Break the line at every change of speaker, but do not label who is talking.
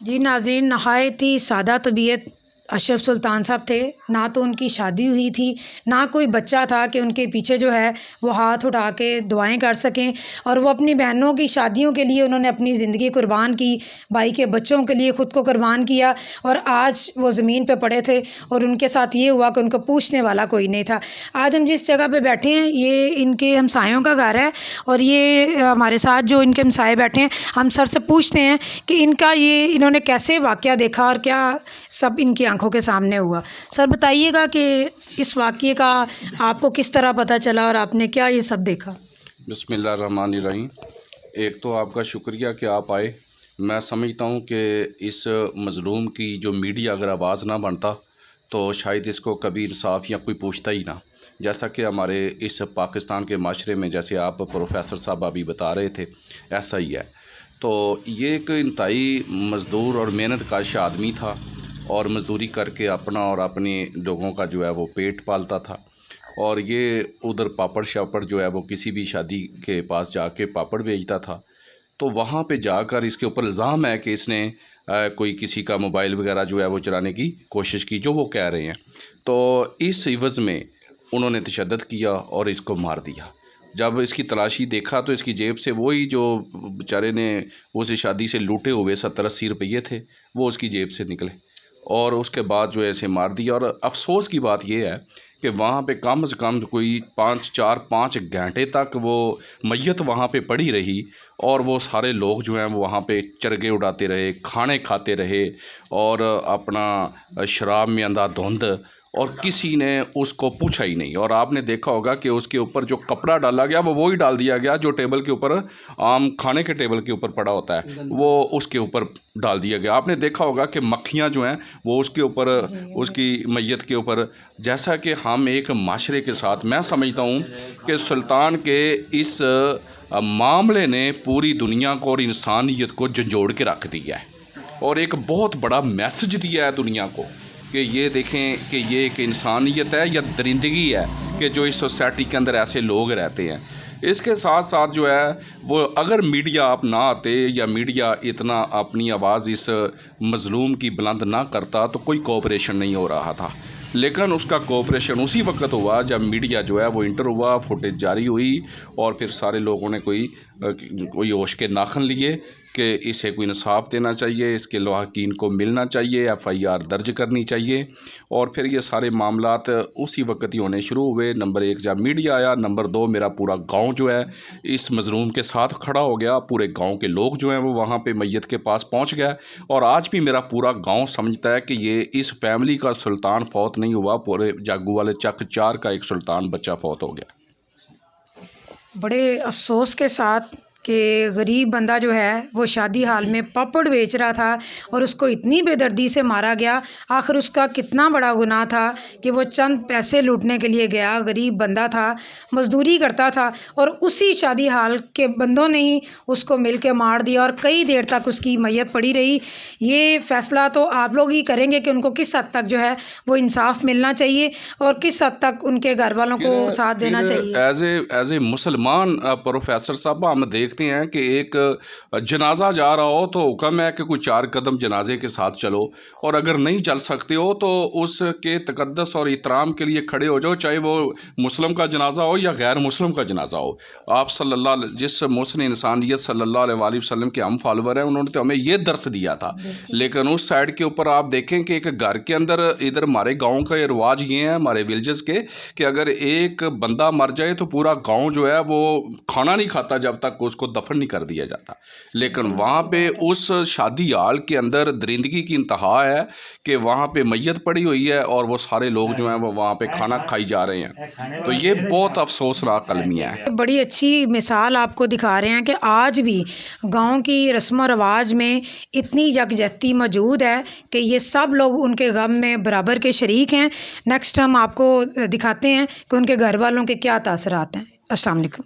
जी नाज़रीन, नहायत ही सादा तबीयत अशरफ सुल्तान साहब थे। ना तो उनकी शादी हुई थी, ना कोई बच्चा था कि उनके पीछे जो है वो हाथ उठा के दुआएं कर सकें। और वो अपनी बहनों की शादियों के लिए उन्होंने अपनी ज़िंदगी कुर्बान की, भाई के बच्चों के लिए ख़ुद को कुर्बान किया। और आज वो ज़मीन पे पड़े थे और उनके साथ ये हुआ कि उनको पूछने वाला कोई नहीं था। आज हम जिस जगह पे बैठे हैं ये इनके हमसायों का घर है और ये हमारे साथ जो इनके हमसाए बैठे हैं, हम सर से पूछते हैं कि इन्होंने कैसे वाक़या देखा और क्या सब इनकी आंखों के सामने हुआ। सर बताइएगा कि इस वाक़ये का आपको किस तरह पता चला और आपने क्या ये सब देखा?
बिस्मिल्लाहिर्रहमानिर्रहीम। एक तो आपका शुक्रिया कि आप आए। मैं समझता हूँ कि इस मज़लूम की जो मीडिया अगर आवाज़ ना बनता तो शायद इसको कभी इंसाफ या कोई पूछता ही ना। जैसा कि हमारे इस पाकिस्तान के माशरे में, जैसे आप प्रोफेसर साहब अभी बता रहे थे, ऐसा ही है। तो ये एक इंतहाई मज़दूर और मेहनत काश आदमी था और मज़दूरी करके अपना और अपने लोगों का जो है वो पेट पालता था। और ये उधर पापड़ शापड़ जो है वो किसी भी शादी के पास जाके पापड़ बेचता था। तो वहाँ पे जाकर इसके ऊपर इल्ज़ाम है कि इसने कोई किसी का मोबाइल वगैरह जो है वो चुराने की कोशिश की, जो वो कह रहे हैं। तो इस इवज़ में उन्होंने तशद्दुद किया और इसको मार दिया। जब इसकी तलाशी देखा तो इसकी जेब से वही जो बेचारे ने उस शादी से लूटे हुए 70-80 रुपये थे, वो उसकी जेब से निकले और उसके बाद जो है इसे मार दिया। और अफसोस की बात यह है कि वहाँ पे कम से कम कोई 5 घंटे तक वो मैयत वहाँ पे पड़ी रही और वो सारे लोग जो हैं वो वहाँ पे चरगे उड़ाते रहे, खाने खाते रहे और अपना शराब में अंधाधुंध, और किसी ने उसको पूछा ही नहीं। और आपने देखा होगा कि उसके ऊपर जो कपड़ा डाला गया वो वही डाल दिया गया जो टेबल के ऊपर, आम खाने के टेबल के ऊपर पड़ा होता है, वो उसके ऊपर डाल दिया गया। आपने देखा होगा कि मक्खियाँ जो हैं वो उसके ऊपर, उसकी मैयत के ऊपर। जैसा कि हम एक माशरे के साथ, मैं समझता हूँ कि सुल्तान के इस मामले ने पूरी दुनिया को और इंसानियत को झंझोड़ के रख दिया है और एक बहुत बड़ा मैसेज दिया है दुनिया को कि ये देखें कि ये एक इंसानियत है या दरिंदगी है कि जो इस सोसाइटी के अंदर ऐसे लोग रहते हैं। इसके साथ साथ जो है वो, अगर मीडिया आप ना आते या मीडिया इतना अपनी आवाज़ इस मज़लूम की बुलंद ना करता तो कोई कोऑपरेशन नहीं हो रहा था। लेकिन उसका कोऑपरेशन उसी वक्त हुआ जब मीडिया जो है वो इंटर हुआ, फुटेज जारी हुई और फिर सारे लोगों ने कोई होश के नाखन लिए कि इसे कोई इंसाफ देना चाहिए, इसके लवाहकीन को मिलना चाहिए, FIR दर्ज करनी चाहिए। और फिर ये सारे मामलात उसी वक्त ही होने शुरू हुए। नंबर 1 जब मीडिया आया, नंबर 2 मेरा पूरा गांव जो है इस मज़लूम के साथ खड़ा हो गया। पूरे गांव के लोग जो हैं वो वहाँ पे मैयत के पास पहुँच गए और आज भी मेरा पूरा गांव समझता है कि ये इस फैमिली का सुल्तान फौत नहीं हुआ, पूरे जागू वाले चक 4 का एक सुल्तान बच्चा फौत हो गया।
बड़े अफसोस के साथ कि गरीब बंदा जो है वो शादी हाल में पापड़ बेच रहा था और उसको इतनी बेदर्दी से मारा गया। आखिर उसका कितना बड़ा गुनाह था कि वो चंद पैसे लूटने के लिए गया, गरीब बंदा था, मजदूरी करता था और उसी शादी हाल के बंदों ने ही उसको मिल के मार दिया और कई देर तक उसकी मैयत पड़ी रही। ये फ़ैसला तो आप लोग ही करेंगे कि उनको किस हद तक जो है वो इंसाफ मिलना चाहिए और किस हद तक उनके घर वालों को साथ देना चाहिए।
एज ए मुसलमान प्रोफेसर साहब, हम देखते हैं कि एक जनाजा जा रहा हो तो हुक्म है कि कोई 4 कदम जनाजे के साथ चलो, और अगर नहीं चल सकते हो तो उसके तकद्दस और इहतराम के लिए खड़े हो जाओ, चाहे वो मुस्लिम का जनाजा हो या गैर मुस्लिम का जनाजा हो। आप जिस मुस्लिम इंसानियत सल्लल्लाहु अलैहि वसल्लम के हम फॉलोवर हैं, उन्होंने तो हमें ये दर्स दिया था। लेकिन उस साइड के ऊपर आप देखें कि एक घर के अंदर, इधर हमारे गाँव का ये रिवाज ये है, हमारे विलेजेस के, कि अगर एक बंदा मर जाए तो पूरा गांव जो है वो खाना नहीं खाता जब तक उसको दफन नहीं कर दिया जाता। लेकिन वहाँ पे उस शादी हाल के अंदर दरिंदगी की इंतहा है कि वहाँ पे मैयत पड़ी हुई है और वो सारे लोग जो हैं वो वहाँ पे खाना खाई जा रहे हैं। तो ये बहुत अफसोसनाक कलमिया है।
बड़ी अच्छी मिसाल आपको दिखा रहे हैं कि आज भी गांव की रस्म व रवाज में इतनी यकजहती मौजूद है कि ये सब लोग उनके गम में बराबर के शरीक हैं। नेक्स्ट हम आपको दिखाते हैं कि उनके घर वालों के क्या तासरात हैं। अस्सलाम वालेकुम।